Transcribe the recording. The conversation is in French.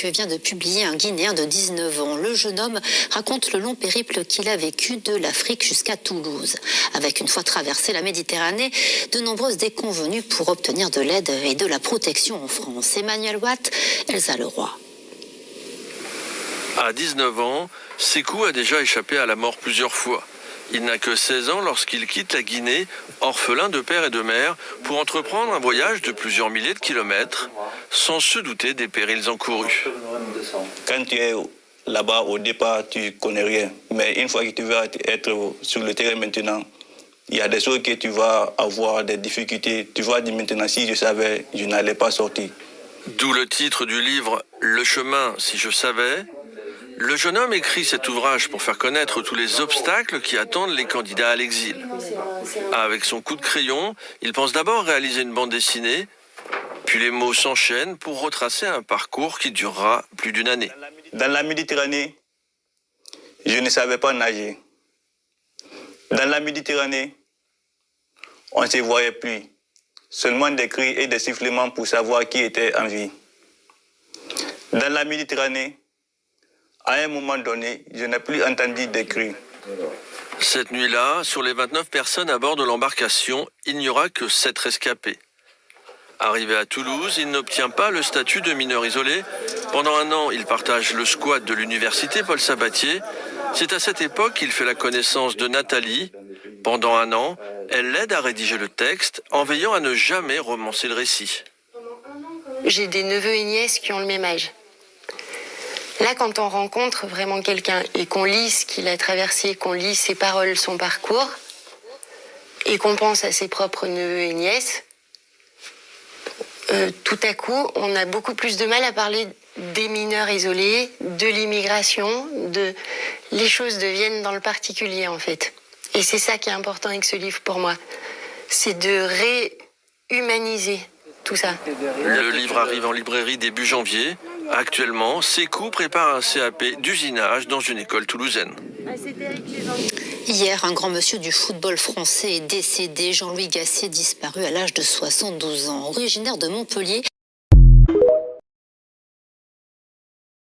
que vient de publier un Guinéen de 19 ans. Le jeune homme raconte le long périple qu'il a vécu de l'Afrique jusqu'à Toulouse. Avec une fois traversé la Méditerranée, de nombreuses déconvenues pour obtenir de l'aide et de la protection en France. Emmanuel Watt, Elsa Leroy. À 19 ans, Sékou a déjà échappé à la mort plusieurs fois. Il n'a que 16 ans lorsqu'il quitte la Guinée, orphelin de père et de mère, pour entreprendre un voyage de plusieurs milliers de kilomètres, sans se douter des périls encourus. Quand tu es là-bas, au départ, tu ne connais rien. Mais une fois que tu vas être sur le terrain maintenant, il y a des choses que tu vas avoir des difficultés. Tu vas dire maintenant, si je savais, je n'allais pas sortir. D'où le titre du livre « Le chemin, si je savais ». Le jeune homme écrit cet ouvrage pour faire connaître tous les obstacles qui attendent les candidats à l'exil. Avec son coup de crayon, il pense d'abord réaliser une bande dessinée, puis les mots s'enchaînent pour retracer un parcours qui durera plus d'une année. Dans la Méditerranée, je ne savais pas nager. Dans la Méditerranée, on ne se voyait plus. Seulement des cris et des sifflements pour savoir qui était en vie. Dans la Méditerranée, à un moment donné, je n'ai plus entendu des cris. Cette nuit-là, sur les 29 personnes à bord de l'embarcation, il n'y aura que 7 rescapés. Arrivé à Toulouse, il n'obtient pas le statut de mineur isolé. Pendant un an, il partage le squat de l'université Paul Sabatier. C'est à cette époque qu'il fait la connaissance de Nathalie. Pendant un an, elle l'aide à rédiger le texte en veillant à ne jamais romancer le récit. J'ai des neveux et nièces qui ont le même âge. Là, quand on rencontre vraiment quelqu'un et qu'on lit ce qu'il a traversé, qu'on lit ses paroles, son parcours, et qu'on pense à ses propres neveux et nièces, tout à coup, on a beaucoup plus de mal à parler des mineurs isolés, de l'immigration, les choses deviennent dans le particulier en fait. Et c'est ça qui est important avec ce livre pour moi, c'est de réhumaniser tout ça. Le livre arrive en librairie début janvier. Actuellement, Sékou prépare un CAP d'usinage dans une école toulousaine. Hier, un grand monsieur du football français est décédé. Jean-Louis Gassier, disparu à l'âge de 72 ans. Originaire de Montpellier,